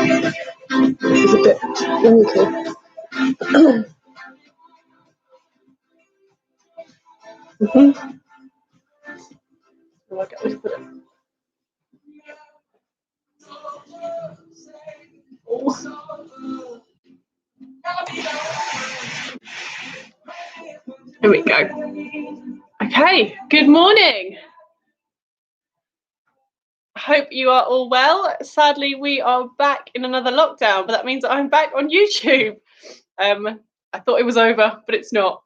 It's a bit wonky. Here we go. Okay, good morning. I hope you are all well. Sadly, we are back in another lockdown, but that means I'm back on YouTube. I thought it was over, but it's not.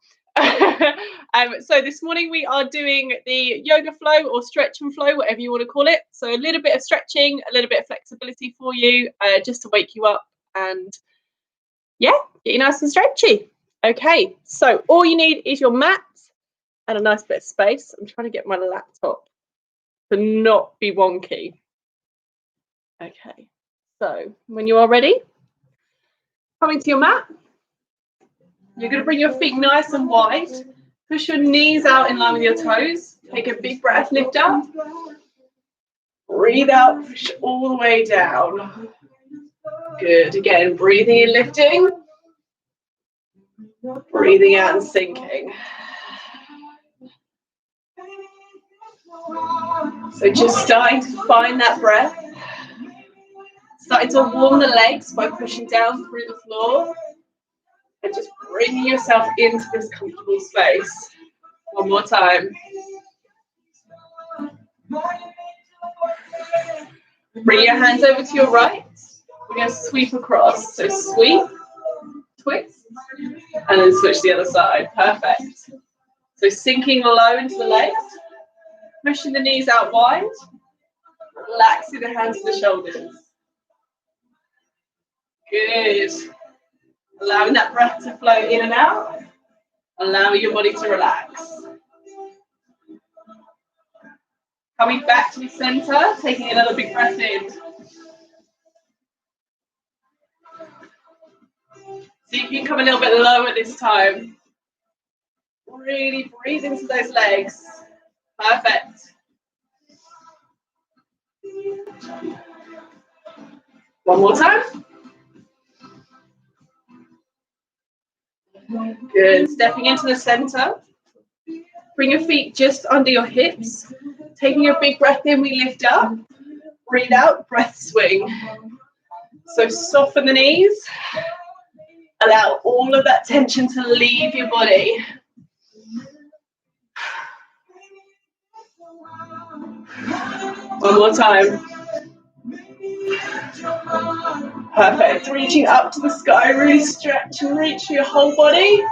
So this morning we are doing the yoga flow or stretch and flow, whatever you want to call it. So a little bit of stretching, a little bit of flexibility for you, just to wake you up and yeah, get you nice and stretchy. Okay, so all you need is your mat and a nice bit of space. I'm trying to get my laptop to not be wonky. Okay, so when you are ready, come into your mat. You're going to bring your feet nice and wide. Push your knees out in line with your toes. Take a big breath, lift up. Breathe out, push all the way down. Good. Again, breathing in, lifting. Breathing out and sinking. So just starting to find that breath. Starting to warm the legs by pushing down through the floor. And just bringing yourself into this comfortable space. One more time. Bring your hands over to your right. We're going to sweep across. So sweep, twist, and then switch the other side. Perfect. So sinking low into the legs. Pushing the knees out wide. Relaxing the hands and the shoulders. Good. Allowing that breath to flow in and out. Allowing your body to relax. Coming back to the center, taking another big breath in. See if you can come a little bit lower this time. Really breathe into those legs. Perfect. One more time. Good. Stepping into the center. Bring your feet just under your hips. Taking a big breath in, we lift up. Breathe out, breath swing. So soften the knees. Allow all of that tension to leave your body. One more time. Perfect. Reaching up to the sky, really stretch and reach for your whole body.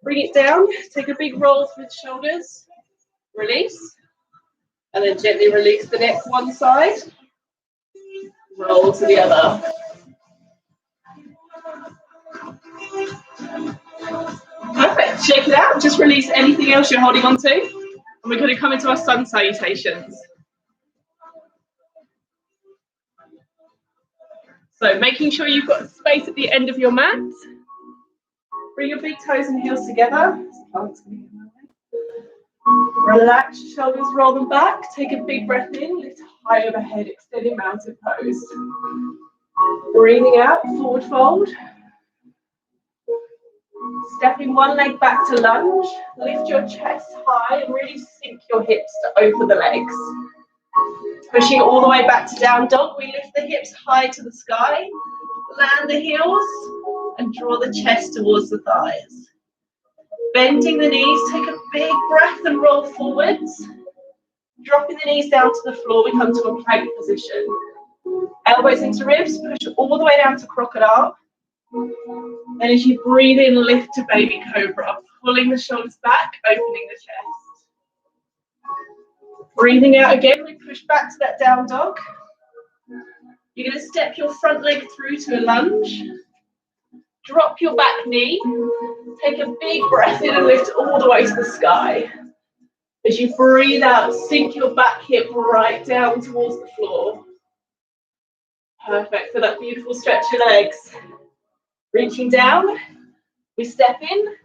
Bring it down. Take a big roll through the shoulders. Release. And then gently release the neck one side. Roll to the other. Perfect. Shake it out. Just release anything else you're holding on to. And we're going to come into our sun salutations. So making sure you've got space at the end of your mat. Bring your big toes and heels together. Relax your shoulders, roll them back. Take a big breath in, lift high overhead, extending mountain pose. Breathing out, forward fold. Stepping one leg back to lunge. Lift your chest high and really sink your hips to open the legs. Pushing all the way back to down dog. We lift the hips high to the sky. Land the heels and draw the chest towards the thighs. Bending the knees, take a big breath and roll forwards. Dropping the knees down to the floor, we come to a plank position. Elbows into ribs, push all the way down to crocodile. And as you breathe in, lift to baby cobra, pulling the shoulders back, opening the chest. Breathing out again, we push back to that down dog. You're going to step your front leg through to a lunge. Drop your back knee. Take a big breath in and lift all the way to the sky. As you breathe out, sink your back hip right down towards the floor. Perfect for that beautiful stretch your legs. Reaching down, we step in,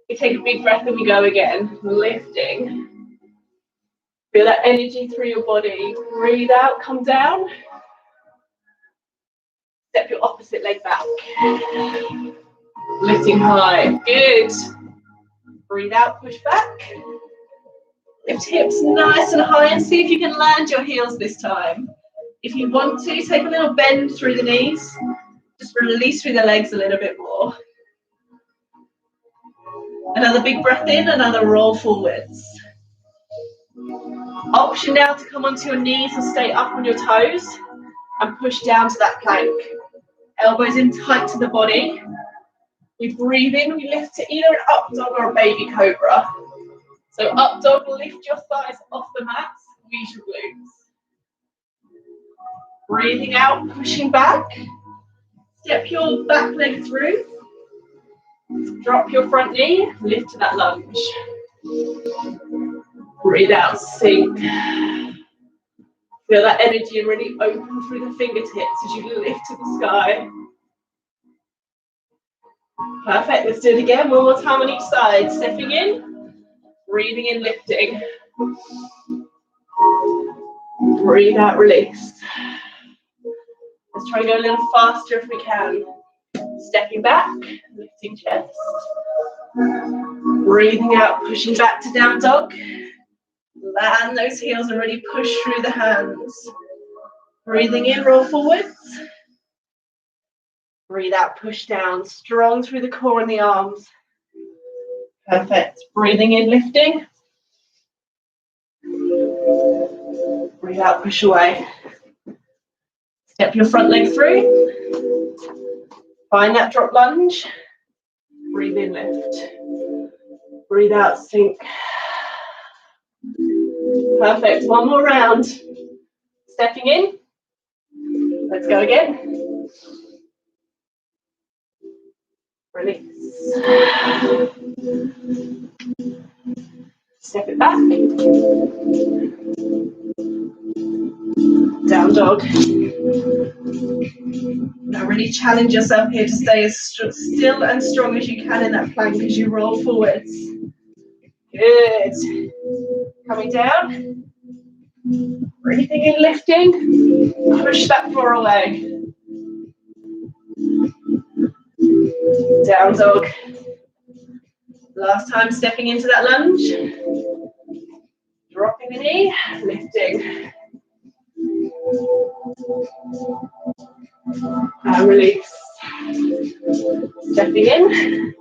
we take a big breath and we go again, lifting. Feel that energy through your body. Breathe out, come down. Step your opposite leg back. Lifting high. Good. Breathe out, push back. Lift hips nice and high and see if you can land your heels this time. If you want to, take a little bend through the knees. Just release through the legs a little bit more. Another big breath in, another roll forwards. Option now to come onto your knees or stay up on your toes and push down to that plank. Elbows in tight to the body. We breathe in, we lift to either an up dog or a baby cobra. So up dog, lift your thighs off the mat, squeeze your glutes. Breathing out, pushing back. Step your back leg through. Drop your front knee, lift to that lunge. Breathe out, sink. Feel that energy and really open through the fingertips as you lift to the sky. Perfect, let's do it again. One more time on each side. Stepping in, breathing in, lifting. Breathe out, release. Let's try and go a little faster if we can. Stepping back, lifting chest. Breathing out, pushing back to down dog. Land those heels and really push through the hands. Breathing in, roll forwards. Breathe out, push down, strong through the core and the arms. Perfect. Breathing in, lifting. Breathe out, push away. Step your front leg through. Find that drop lunge. Breathe in, lift. Breathe out, sink. Perfect. One more round. Stepping in. Let's go again. Release. Step it back. Down dog. Now really challenge yourself here to stay as still and strong as you can in that plank as you roll forwards. Good. Coming down. Breathing in, lifting. Push that floor away. Down dog. Last time stepping into that lunge. Dropping the knee, lifting. And release. Stepping in.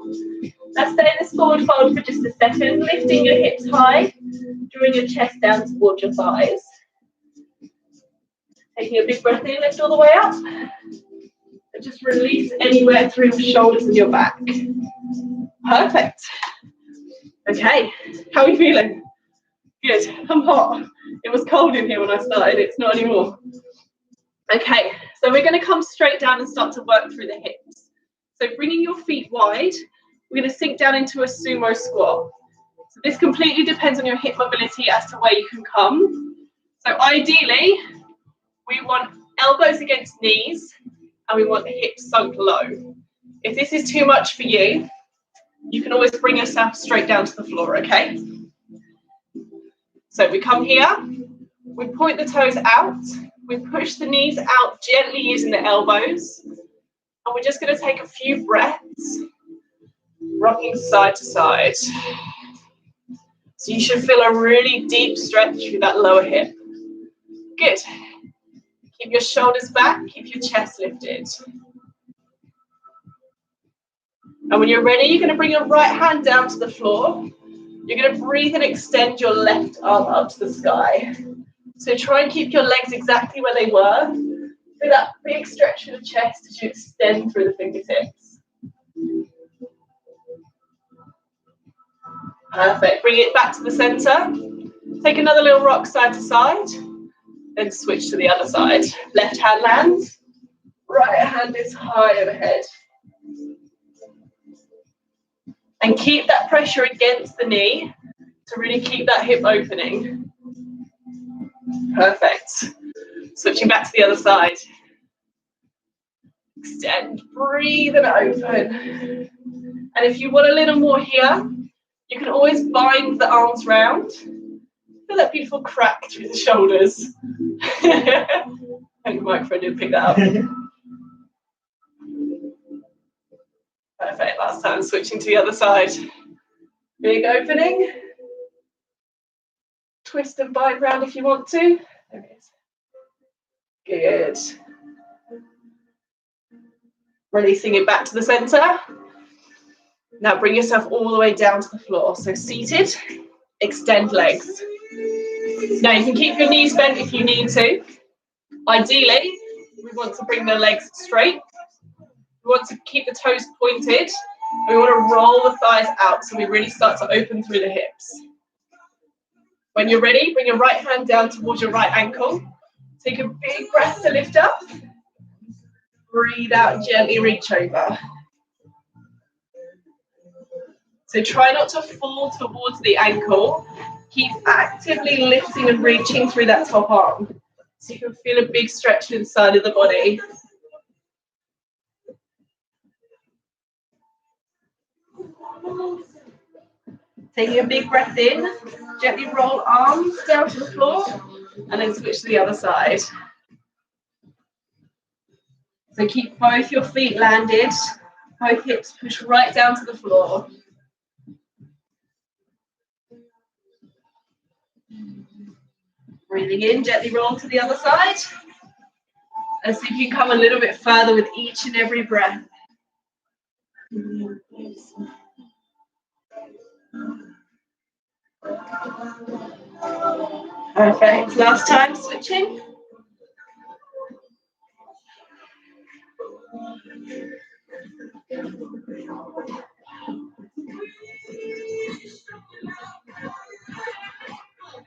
Now stay in this forward fold for just a second, lifting your hips high, drawing your chest down towards your thighs. Taking a big breath in, lift all the way up. And just release anywhere through your shoulders and your back. Perfect. Okay, how are you feeling? Good, I'm hot. It was cold in here when I started, it's not anymore. Okay, so we're going to come straight down and start to work through the hips. So bringing your feet wide, we're going to sink down into a sumo squat. So this completely depends on your hip mobility as to where you can come. So ideally, we want elbows against knees and we want the hips sunk low. If this is too much for you, you can always bring yourself straight down to the floor, okay? So we come here, we point the toes out, we push the knees out gently using the elbows, and we're just going to take a few breaths, rocking side to side. So you should feel a really deep stretch through that lower hip. Good. Keep your shoulders back, keep your chest lifted. And when you're ready, you're going to bring your right hand down to the floor. You're going to breathe and extend your left arm up to the sky. So try and keep your legs exactly where they were. Feel that big stretch through the chest as you extend through the fingertips. Perfect. Bring it back to the center. Take another little rock side to side. Then switch to the other side. Left hand lands. Right hand is high overhead. And keep that pressure against the knee to really keep that hip opening. Perfect. Switching back to the other side. Extend, breathe and open. And if you want a little more here, you can always bind the arms round. Feel that beautiful crack through the shoulders. And the microphone didn't pick that up. Perfect. Last time, switching to the other side. Big opening. Twist and bind round if you want to. There it is. Good. Releasing it back to the center. Now bring yourself all the way down to the floor. So seated, extend legs. Now you can keep your knees bent if you need to. Ideally, we want to bring the legs straight. We want to keep the toes pointed. We want to roll the thighs out so we really start to open through the hips. When you're ready, bring your right hand down towards your right ankle. Take a big breath to lift up. Breathe out, gently reach over. So try not to fall towards the ankle. Keep actively lifting and reaching through that top arm. So you can feel a big stretch inside of the body. Taking a big breath in, gently roll arms down to the floor, and then switch to the other side. So keep both your feet landed, both hips push right down to the floor. Breathing in, gently roll to the other side. And see if you can come a little bit further with each and every breath. Perfect. Last time, switching.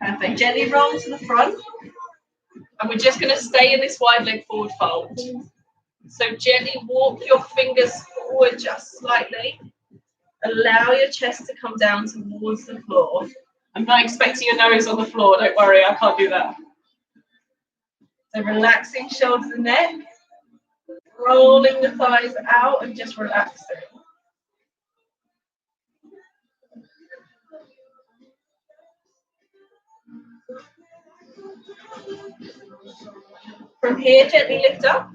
Perfect. Gently roll to the front. And we're just going to stay in this wide leg forward fold. So gently walk your fingers forward just slightly. Allow your chest to come down towards the floor. I'm not expecting your nose on the floor, don't worry, I can't do that. So relaxing shoulders and neck. Rolling the thighs out and just relaxing. From here, gently lift up.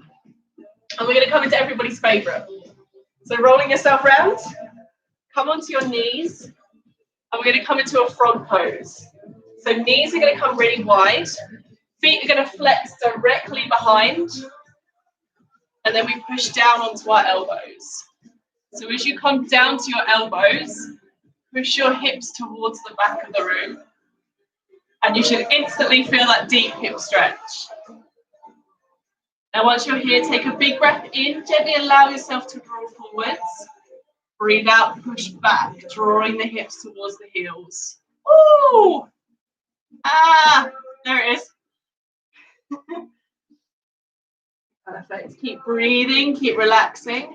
And we're going to come into everybody's favourite. So rolling yourself round, come onto your knees, and we're going to come into a frog pose. So knees are going to come really wide, feet are going to flex directly behind, and then we push down onto our elbows. So as you come down to your elbows, push your hips towards the back of the room. And you should instantly feel that deep hip stretch. Now once you're here, take a big breath in, gently allow yourself to draw forwards. Breathe out, push back, drawing the hips towards the heels. Ooh! Ah, there it is. Perfect. Keep breathing, keep relaxing.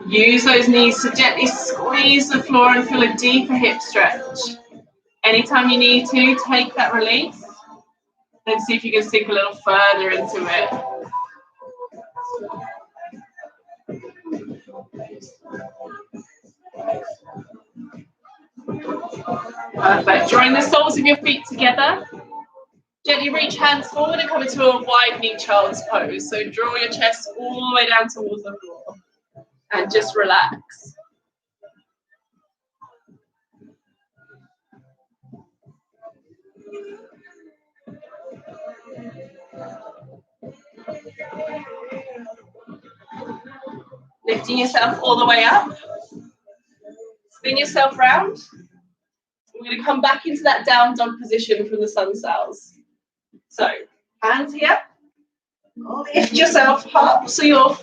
Use those knees to gently squeeze the floor and feel a deeper hip stretch. Anytime you need to, take that release. Then see if you can sink a little further into it. Perfect. Drawing the soles of your feet together. Gently reach hands forward and come into a wide knee child's pose. So draw your chest all the way down towards the floor. And just relax. Lifting yourself all the way up. Spin yourself round. We're going to come back into that down dog position from the sun cells. So, hands here. Lift yourself up so your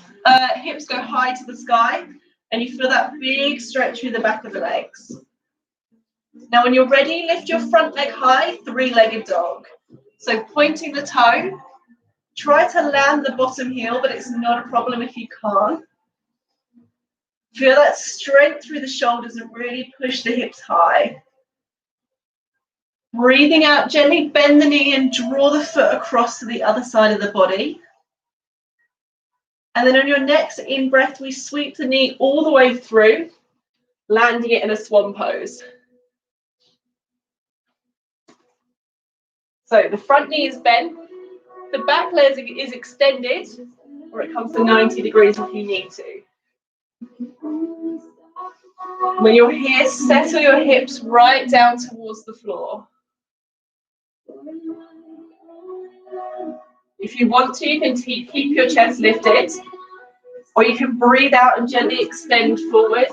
hips go high to the sky and you feel that big stretch through the back of the legs. Now when you're ready, lift your front leg high, three-legged dog. So pointing the toe, try to land the bottom heel, but it's not a problem if you can't. Feel that strength through the shoulders and really push the hips high. Breathing out, gently bend the knee and draw the foot across to the other side of the body. And then on your next in-breath, we sweep the knee all the way through, landing it in a swan pose. So the front knee is bent, The back leg is extended, or it comes to 90 degrees if you need to. When you're here, settle your hips right down towards the floor. If you want to, you can keep your chest lifted, or you can breathe out and gently extend forward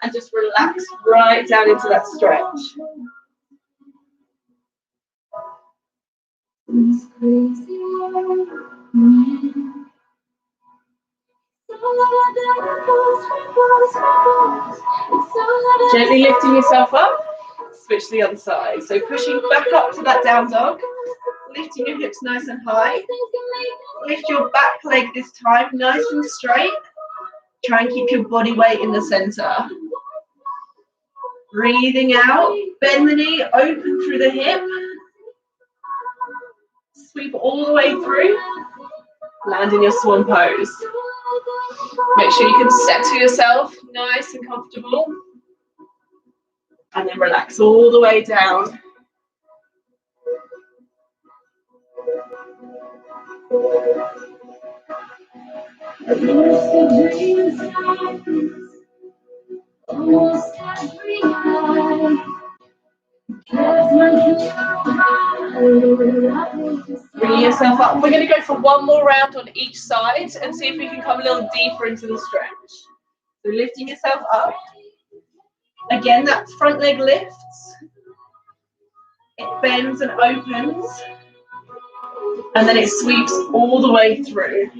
and just relax right down into that stretch. Gently lifting yourself up, switch to the other side. So pushing back up to that down dog, lifting your hips nice and high. Lift your back leg this time, nice and straight. Try and keep your body weight in the center. Breathing out, bend the knee, open through the hip. Sweep all the way through. Land in your swan pose. Make sure you can settle yourself nice and comfortable. And then relax all the way down. Bring yourself up. We're going to go for one more round on each side and see if we can come a little deeper into the stretch. So lifting yourself up. Again, that front leg lifts. It bends and opens. And then it sweeps all the way through.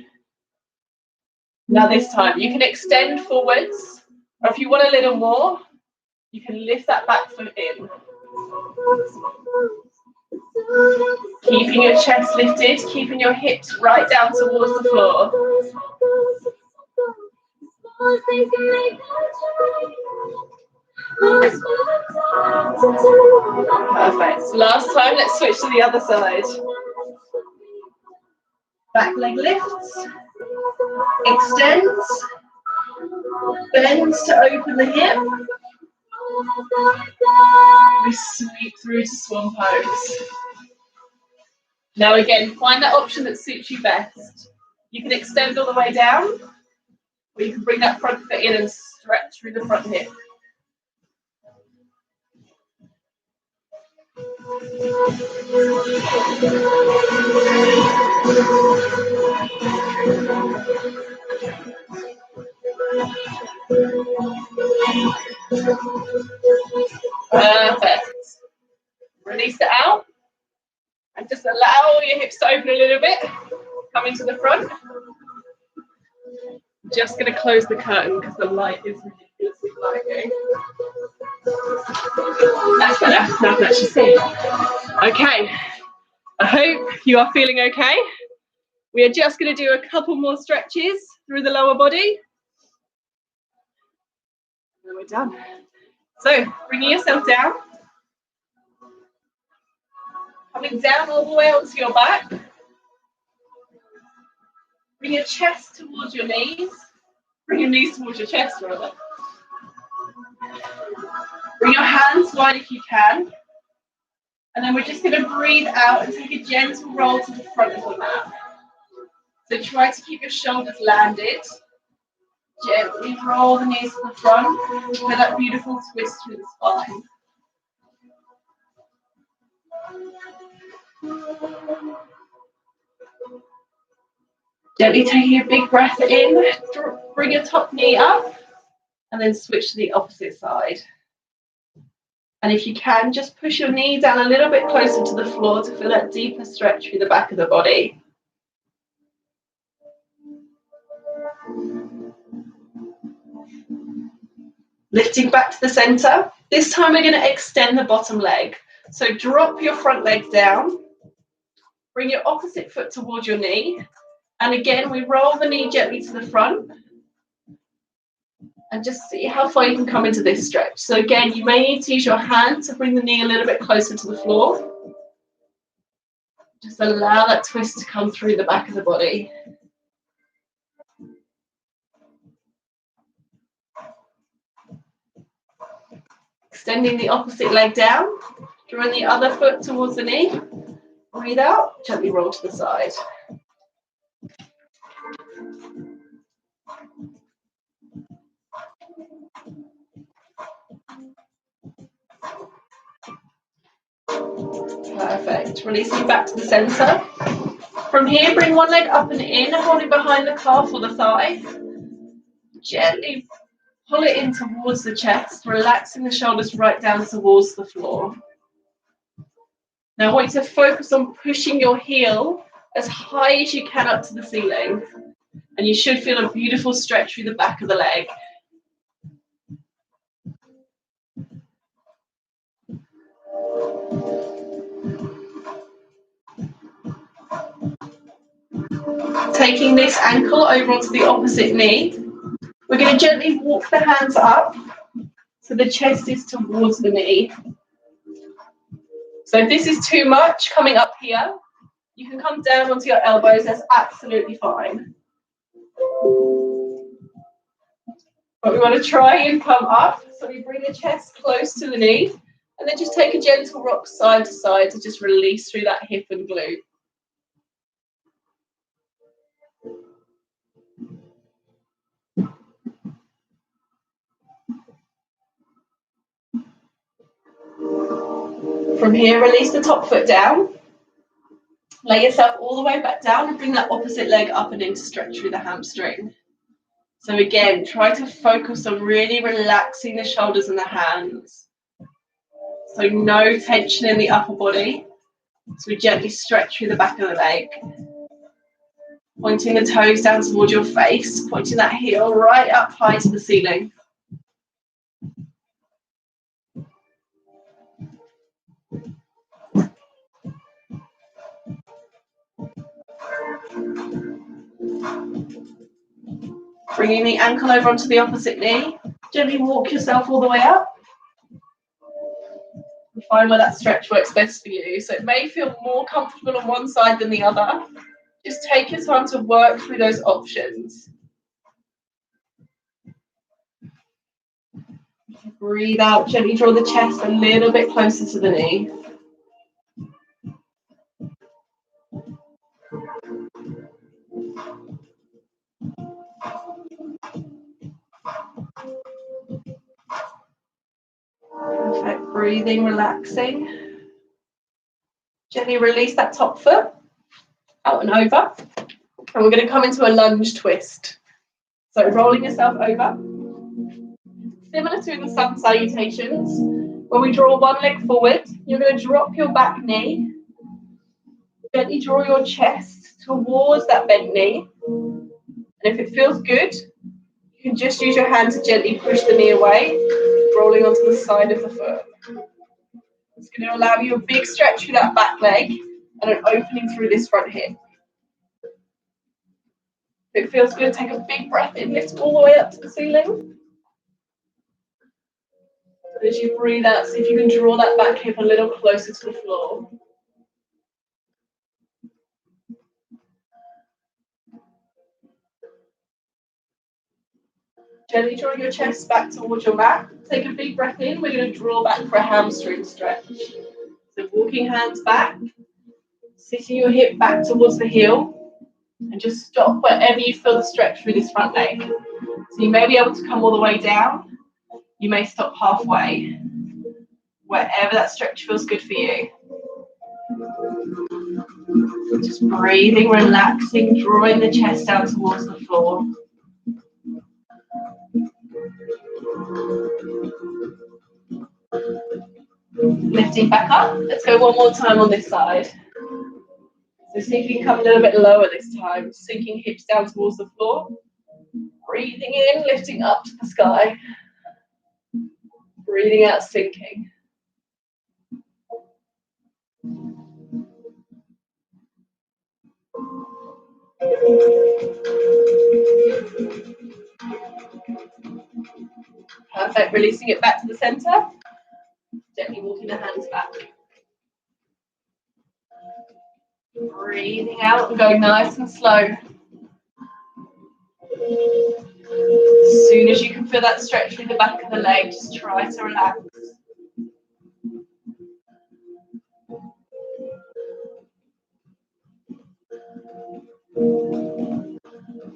Now this time, you can extend forwards. Or if you want a little more, you can lift that back foot in. Keeping your chest lifted, keeping your hips right down towards the floor. Perfect. Last time, let's switch to the other side. Back leg lifts, extends, bends to open the hip. We sweep through to swan pose. Now again, find that option that suits you best. You can extend all the way down, or you can bring that front foot in and stretch through the front hip. Perfect. Release it out. And just allow your hips to open a little bit. Come into the front. Just going to close the curtain because the light is ridiculously lighting. That's better. Now I can actually see. Okay. I hope you are feeling okay. We are just going to do a couple more stretches through the lower body. And then we're done. So, bringing yourself down. Coming down all the way onto your back. Bring your chest towards your knees. Bring your knees towards your chest, rather. Bring your hands wide if you can. And then we're just going to breathe out and take a gentle roll to the front of the mat. So try to keep your shoulders landed. Gently roll the knees to the front for that beautiful twist through the spine. Gently taking a big breath in, bring your top knee up, and then switch to the opposite side. And if you can, just push your knee down a little bit closer to the floor to feel that deeper stretch through the back of the body. Lifting back to the center. This time we're going to extend the bottom leg. So drop your front leg down. Bring your opposite foot towards your knee. And again, we roll the knee gently to the front. And just see how far you can come into this stretch. So again, you may need to use your hand to bring the knee a little bit closer to the floor. Just allow that twist to come through the back of the body. Extending the opposite leg down, drawing the other foot towards the knee. Breathe out, gently roll to the side. Perfect. Releasing back to the center. From here, bring one leg up and in, holding behind the calf or the thigh. Gently pull it in towards the chest, relaxing the shoulders right down towards the floor. Now I want you to focus on pushing your heel as high as you can up to the ceiling. And you should feel a beautiful stretch through the back of the leg. Taking this ankle over onto the opposite knee. We're going to gently walk the hands up so the chest is towards the knee. So if this is too much coming up here, you can come down onto your elbows, that's absolutely fine. But we want to try and come up, so we bring the chest close to the knee, and then just take a gentle rock side to side to just release through that hip and glute. From here, release the top foot down. Lay yourself all the way back down and bring that opposite leg up and in to stretch through the hamstring. So again, try to focus on really relaxing the shoulders and the hands. So no tension in the upper body. So we gently stretch through the back of the leg. Pointing the toes down towards your face, pointing that heel right up high to the ceiling. Bringing the ankle over onto the opposite knee. Gently walk yourself all the way up. And find where that stretch works best for you. So it may feel more comfortable on one side than the other. Just take your time to work through those options. Breathe out, gently draw the chest a little bit closer to the knee. Perfect, breathing, relaxing. Gently release that top foot, out and over. And we're going to come into a lunge twist. So rolling yourself over. Similar to in the sun salutations, when we draw one leg forward, you're going to drop your back knee. Gently draw your chest towards that bent knee. And if it feels good, you can just use your hand to gently push the knee away, rolling onto the side of the foot. It's going to allow you a big stretch through that back leg and an opening through this front hip. If it feels good, take a big breath in, lift all the way up to the ceiling. And as you breathe out, see if you can draw that back hip a little closer to the floor. Gently draw your chest back towards your mat. Take a big breath in. We're going to draw back for a hamstring stretch. So walking hands back, sitting your hip back towards the heel, and just stop wherever you feel the stretch through this front leg. So you may be able to come all the way down. You may stop halfway. Wherever that stretch feels good for you. Just breathing, relaxing, drawing the chest down towards the floor. Lifting back up. Let's go one more time on this side. So see if you can come a little bit lower this time. Sinking hips down towards the floor. Breathing in, lifting up to the sky. Breathing out, sinking. Perfect. Releasing it back to the center. Gently walking the hands back. Breathing out and going nice and slow. As soon as you can feel that stretch through the back of the leg, just try to relax.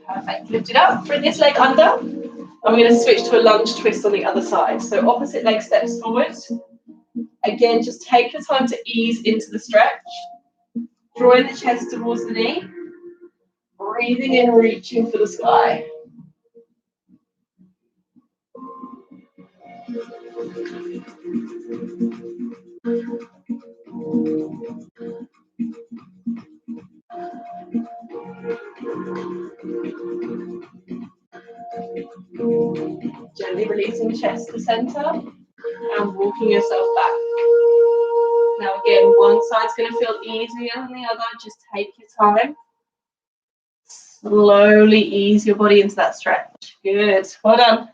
Perfect. Lift it up, bring this leg under. And we're going to switch to a lunge twist on the other side. So opposite leg steps forward. Again, just take your time to ease into the stretch. Drawing the chest towards the knee. Breathing in, reaching for the sky. Gently releasing chest to center and walking yourself back. Now again, one side's going to feel easier than the other. Just take your time. Slowly ease your body into that stretch. Good. Well done.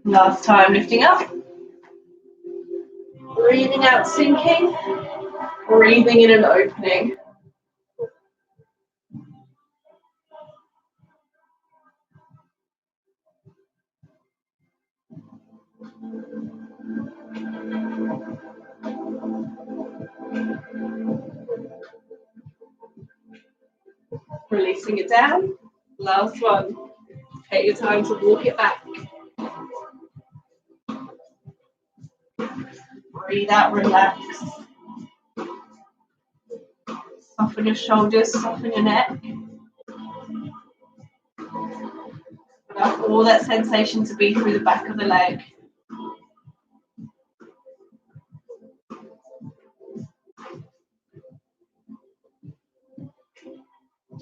Last time, lifting up. Breathing out, sinking. Breathing in and opening. Releasing it down. Last one. Take your time to walk it back. Breathe out, relax. Soften your shoulders, soften your neck. Allow all that sensation to be through the back of the leg.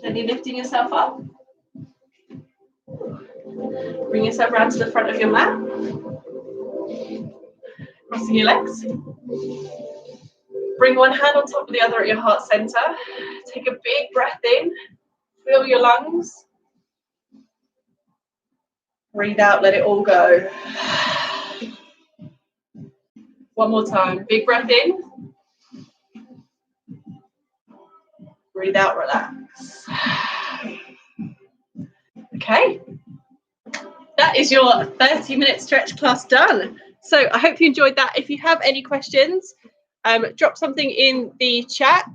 Gently lifting yourself up. Bring yourself round to the front of your mat. Crossing your legs. Bring one hand on top of the other at your heart center. Take a big breath in. Fill your lungs. Breathe out, let it all go. One more time. Big breath in. Breathe out, relax. Okay. That is your 30-minute stretch class done. So I hope you enjoyed that. If you have any questions, drop something in the chat.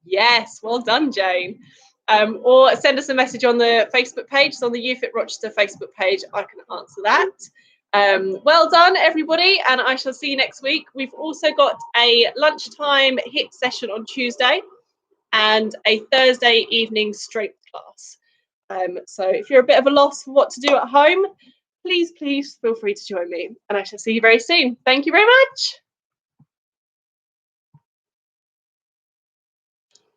Yes, well done, Jane. Or send us a message on the Facebook page. It's on the YouFit Rochester Facebook page. I can answer that. Well done, everybody, and I shall see you next week. We've also got a lunchtime HIIT session on Tuesday and a Thursday evening strength class. So if you're a bit of a loss for what to do at home, please feel free to join me, and I shall see you very soon. Thank you very much.